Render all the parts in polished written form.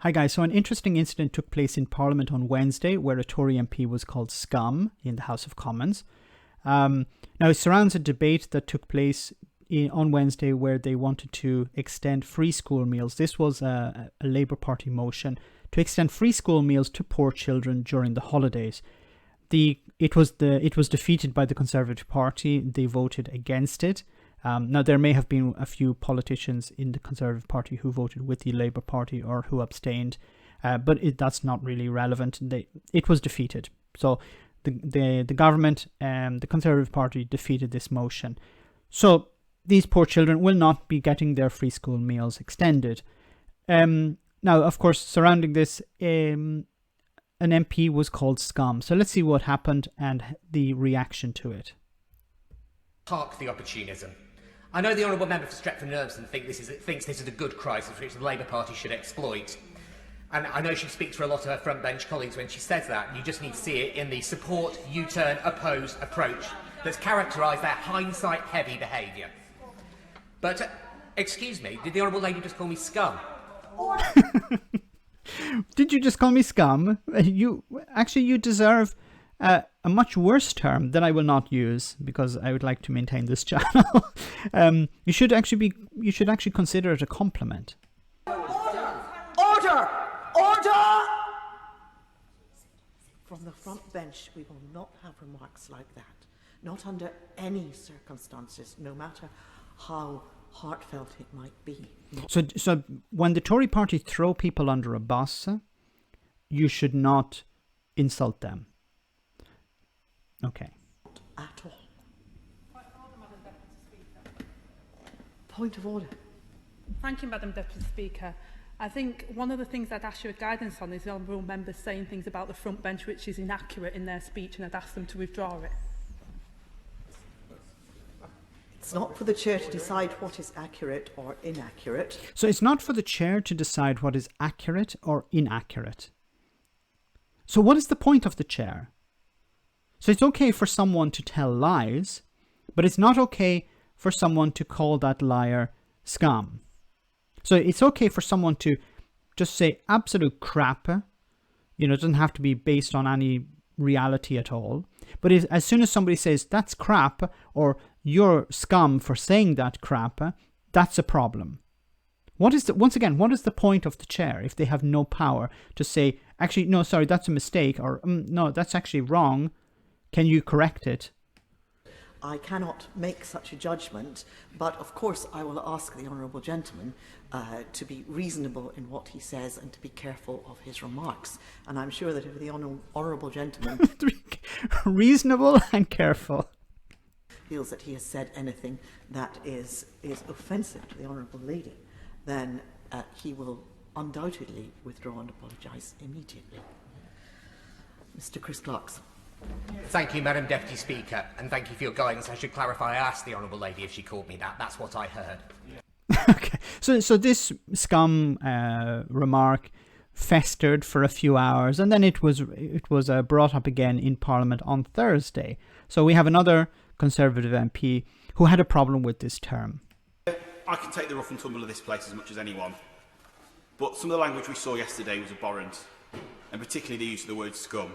Hi guys, so an interesting incident took place in Parliament on Wednesday where a Tory MP was called Scum in the House of Commons. Now it surrounds a debate that took place on Wednesday where they wanted to extend free school meals. This was a Labour Party motion to extend free school meals to poor children during the holidays. It was defeated by the Conservative Party. They voted against it. Now, there may have been a few politicians in the Conservative Party who voted with the Labour Party or who abstained, but that's not really relevant. It was defeated. So the government, the Conservative Party defeated this motion. So these poor children will not be getting their free school meals extended. Now, of course, surrounding this, an MP was called Scum. So let's see what happened and the reaction to it. Park the opportunism. I know the Honourable Member for Stretford-on-Irvine thinks this is a good crisis which the Labour Party should exploit. And I know she speaks for a lot of her front-bench colleagues when she says that. You just need to see it in the support, U-turn, oppose approach that's characterised their hindsight-heavy behaviour. But, excuse me, did the Honourable Lady just call me scum? Did you just call me scum? You deserve a much worse term that I will not use because I would like to maintain this channel. You should actually consider it a compliment. Order! From the front bench, we will not have remarks like that. Not under any circumstances, no matter how heartfelt it might be. So when the Tory party throw people under a bus, you should not insult them. Okay. At all. Point of order. Thank you, Madam Deputy Speaker. I think one of the things I'd ask your guidance on is the honourable members saying things about the front bench which is inaccurate in their speech, and I'd ask them to withdraw it. It's not for the chair to decide what is accurate or inaccurate. So it's not for the chair to decide what is accurate or inaccurate. So what is the point of the chair? So it's okay for someone to tell lies, but it's not okay for someone to call that liar scum. So it's okay for someone to just say absolute crap. It doesn't have to be based on any reality at all. But as soon as somebody says that's crap or you're scum for saying that crap, that's a problem. What is the point of the chair if they have no power to say, actually, no, sorry, that's a mistake, or no, that's actually wrong. Can you correct it? I cannot make such a judgment, but of course I will ask the honourable gentleman to be reasonable in what he says and to be careful of his remarks. And I'm sure that if the honourable gentleman reasonable and careful feels that he has said anything that is offensive to the honourable lady, then he will undoubtedly withdraw and apologise immediately. Mr. Chris Clarkson. Thank you, Madam Deputy Speaker, and thank you for your guidance. I should clarify, I asked the Honourable Lady if she called me that. That's what I heard. Okay, so this scum remark festered for a few hours, and then it was brought up again in Parliament on Thursday. So we have another Conservative MP who had a problem with this term. I can take the rough and tumble of this place as much as anyone, but some of the language we saw yesterday was abhorrent, and particularly the use of the word scum.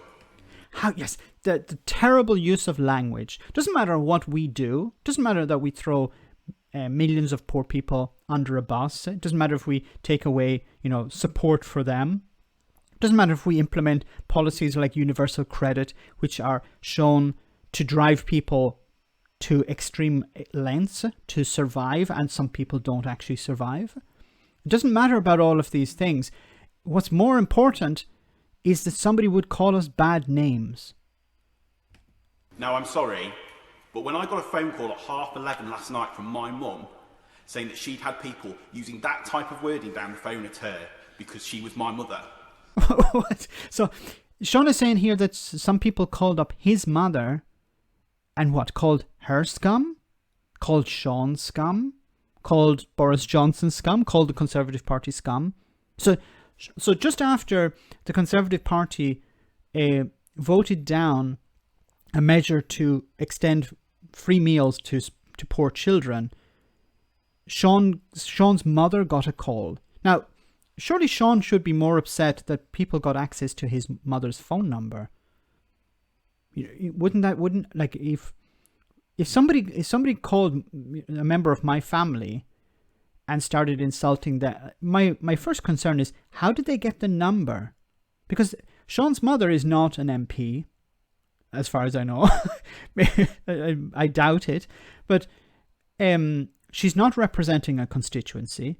Yes, the terrible use of language. Doesn't matter what we do. Doesn't matter that we throw millions of poor people under a bus. It doesn't matter if we take away, support for them. It doesn't matter if we implement policies like universal credit, which are shown to drive people to extreme lengths to survive, and some people don't actually survive. It doesn't matter about all of these things. What's more important is that somebody would call us bad names. Now, I'm sorry, but when I got a phone call at 11:30 last night from my mum saying that she'd had people using that type of wording down the phone at her because she was my mother. What? So Sean is saying here that some people called up his mother and called her scum? Called Sean scum? Called Boris Johnson scum? Called the Conservative Party scum? So just after the Conservative Party voted down a measure to extend free meals to poor children, Sean's mother got a call. Now, surely Sean should be more upset that people got access to his mother's phone number. Wouldn't like if somebody called a member of my family and started insulting that, my first concern is, how did they get the number? Because Sean's mother is not an MP, as far as I know. I doubt it, but she's not representing a constituency,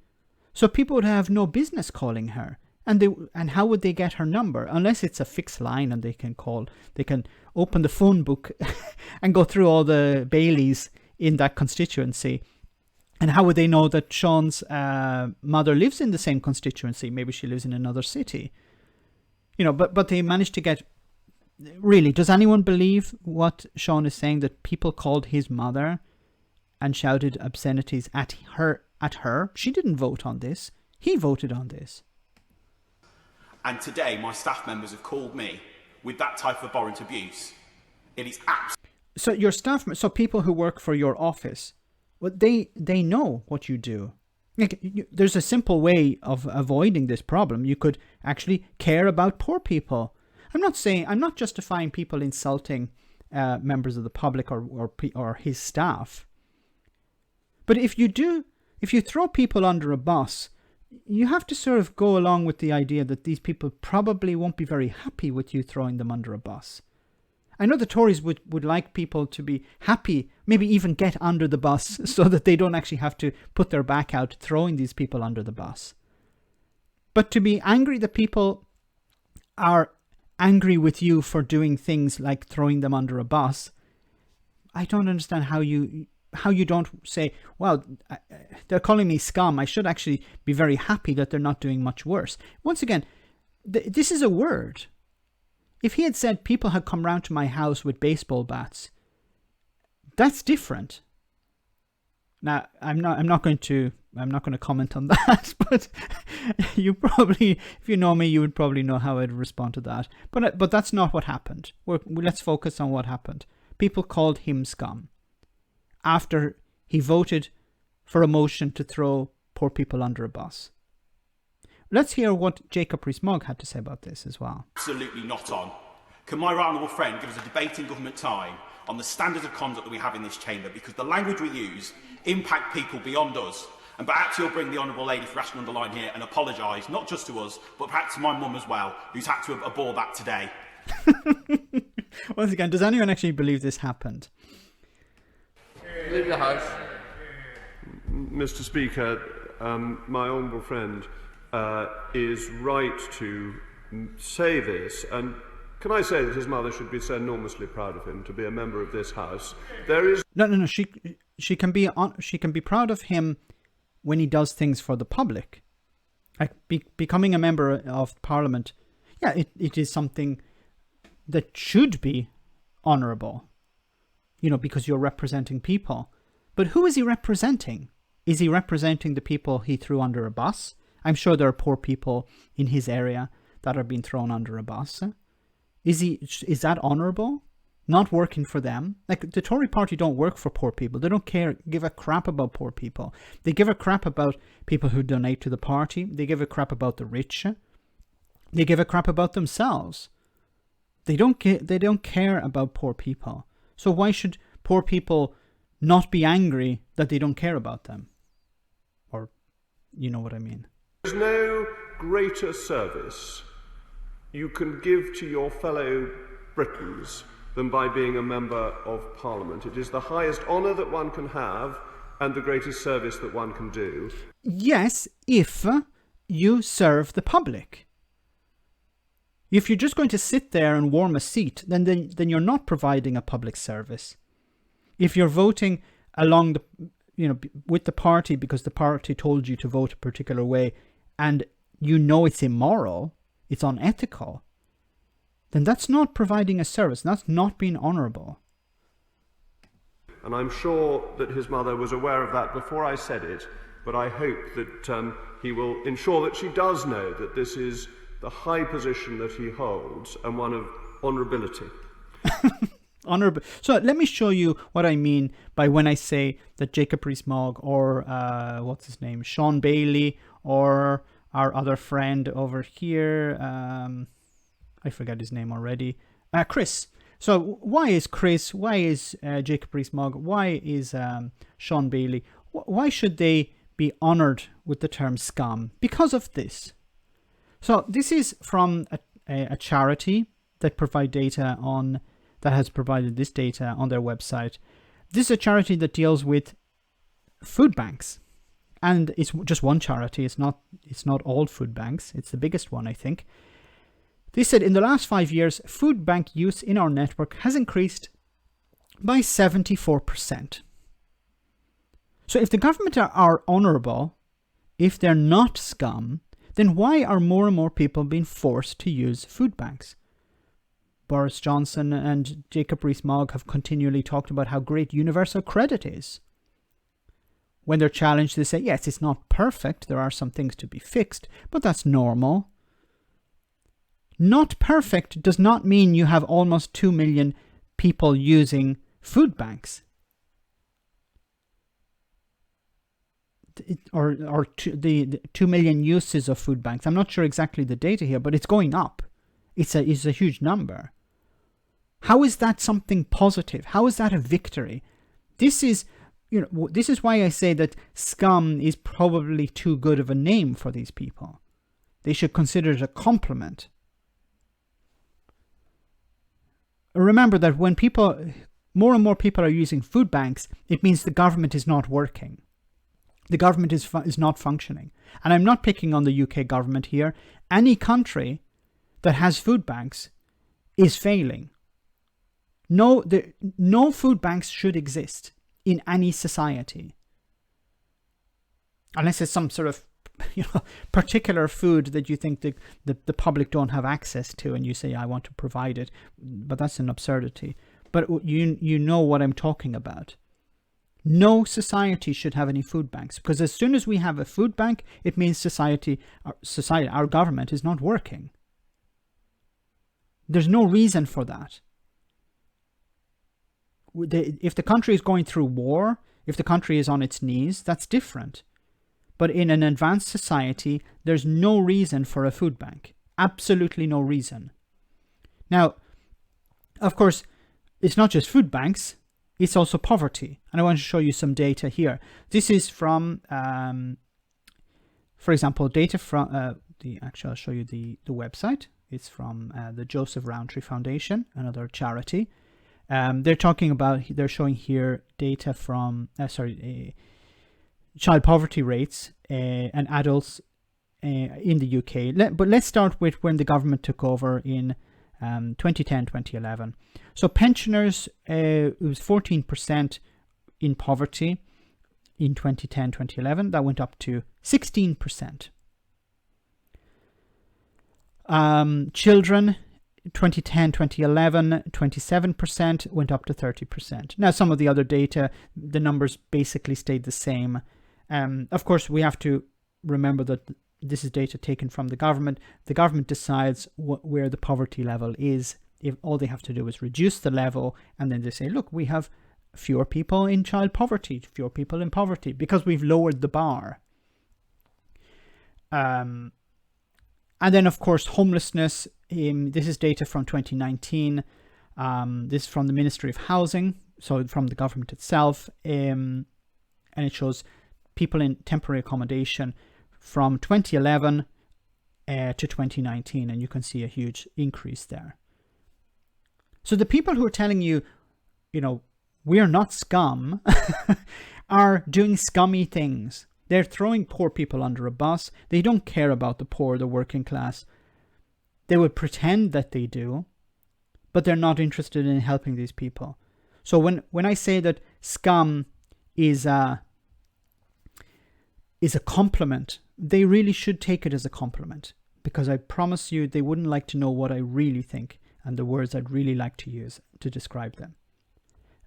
so people would have no business calling her. And how would they get her number? Unless it's a fixed line and they can open the phone book and go through all the Baileys in that constituency. And how would they know that Sean's mother lives in the same constituency? Maybe she lives in another city. But they managed to get... Really, does anyone believe what Sean is saying, that people called his mother and shouted obscenities at her? She didn't vote on this. He voted on this. And today, my staff members have called me with that type of abhorrent abuse. It is So your staff, so people who work for your office, well, they know what you do. There's a simple way of avoiding this problem. You could actually care about poor people. I'm not justifying people insulting members of the public or his staff. But if you throw people under a bus, you have to sort of go along with the idea that these people probably won't be very happy with you throwing them under a bus. I know the Tories would like people to be happy, maybe even get under the bus so that they don't actually have to put their back out throwing these people under the bus. But to be angry that people are angry with you for doing things like throwing them under a bus, I don't understand how you don't say, well, they're calling me scum. I should actually be very happy that they're not doing much worse. Once again, this is a word. If he had said people had come round to my house with baseball bats, that's different. Now, I'm not going to comment on that, but you probably, if you know me, you would probably know how I'd respond to that. But that's not what happened. Let's focus on what happened. People called him scum after he voted for a motion to throw poor people under a bus. Let's hear what Jacob Rees-Mogg had to say about this as well. Absolutely not on. Can my right honourable friend give us a debate in government time on the standards of conduct that we have in this chamber? Because the language we use impact people beyond us. And perhaps you'll bring the honourable lady for Ashton Underline here and apologise, not just to us, but perhaps to my mum as well, who's had to abhor that today. Once again, does anyone actually believe this happened? Leave the House. Mr. Speaker, my honourable friend is right to say this, and can I say that his mother should be so enormously proud of him to be a member of this House? There is no. She can be proud of him when he does things for the public, like becoming a member of Parliament. Yeah, it is something that should be honourable, because you're representing people. But who is he representing? Is he representing the people he threw under a bus? I'm sure there are poor people in his area that are being thrown under a bus. Is that honourable? Not working for them? Like, the Tory party don't work for poor people. They don't give a crap about poor people. They give a crap about people who donate to the party. They give a crap about the rich. They give a crap about themselves. They don't care about poor people. So why should poor people not be angry that they don't care about them? Or, you know what I mean. There's no greater service you can give to your fellow Britons than by being a member of Parliament. It is the highest honour that one can have and the greatest service that one can do. Yes, if you serve the public. If you're just going to sit there and warm a seat, then you're not providing a public service. If you're voting along with the party because the party told you to vote a particular way, and it's immoral, it's unethical, then that's not providing a service. That's not being honourable. And I'm sure that his mother was aware of that before I said it, but I hope that he will ensure that she does know that this is the high position that he holds and one of honourability. Honourable. So let me show you what I mean by when I say that Jacob Rees-Mogg or what's his name, Sean Bailey or our other friend over here, I forget his name already, Chris. So why is Chris, why is Jacob Rees-Mogg, why is Sean Bailey, why should they be honoured with the term scum? Because of this. So this is from a charity that provide data on, that has provided this data on their website. This is a charity that deals with food banks. And it's just one charity. It's not all food banks. It's the biggest one, I think. They said in the last 5 years, food bank use in our network has increased by 74%. So if the government are honourable, if they're not scum, then why are more and more people being forced to use food banks? Boris Johnson and Jacob Rees-Mogg have continually talked about how great universal credit is. When they're challenged, they say, yes, it's not perfect. There are some things to be fixed, but that's normal. Not perfect does not mean you have almost 2 million people using food banks. The 2 million uses of food banks. I'm not sure exactly the data here, but it's going up. It's a huge number. How is that something positive? How is that a victory? This is why I say that scum is probably too good of a name for these people. They should consider it a compliment. Remember that when more and more people are using food banks, it means the government is not working. The government is not functioning. And I'm not picking on the UK government here. Any country that has food banks is failing. No food banks should exist in any society. Unless it's some sort of particular food that you think the public don't have access to and you say, I want to provide it. But that's an absurdity. But you know what I'm talking about. No society should have any food banks, because as soon as we have a food bank, it means our government is not working. There's no reason for that. If the country is going through war, if the country is on its knees, that's different. But in an advanced society, there's no reason for a food bank. Absolutely no reason. Now, of course, it's not just food banks, it's also poverty. And I want to show you some data here. This is from, for example, data from, I'll show you the website. It's from the Joseph Rowntree Foundation, another charity. They're showing here data from, child poverty rates and adults in the UK. But let's start with when the government took over in 2010, 2011. So pensioners, it was 14% in poverty in 2010, 2011. That went up to 16%. Children, 2010, 2011, 27%, went up to 30%. Now, some of the other data, the numbers basically stayed the same. Of course, we have to remember that this is data taken from the government. The government decides where the poverty level is. If all they have to do is reduce the level, and then they say, look, we have fewer people in child poverty, fewer people in poverty, because we've lowered the bar. And then, of course, homelessness. This is data from 2019. This is from the Ministry of Housing, so from the government itself. And it shows people in temporary accommodation from 2011 to 2019. And you can see a huge increase there. So the people who are telling you, we're not scum, are doing scummy things. They're throwing poor people under a bus. They don't care about the poor, the working class. They would pretend that they do, but they're not interested in helping these people. So when I say that scum is a compliment, they really should take it as a compliment, because I promise you they wouldn't like to know what I really think and the words I'd really like to use to describe them.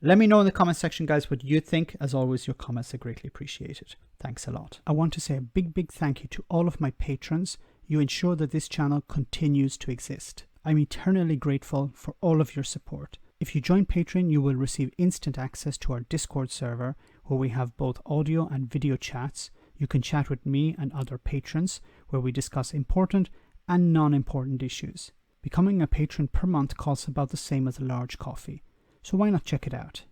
Let me know in the comment section, guys, what you think. As always, your comments are greatly appreciated. Thanks a lot. I want to say a big thank you to all of my patrons. You ensure that this channel continues to exist. I'm eternally grateful for all of your support. If you join Patreon, you will receive instant access to our Discord server, where we have both audio and video chats. You can chat with me and other patrons. where we discuss important and non-important issues. Becoming a patron per month costs about the same as a large coffee, so why not check it out?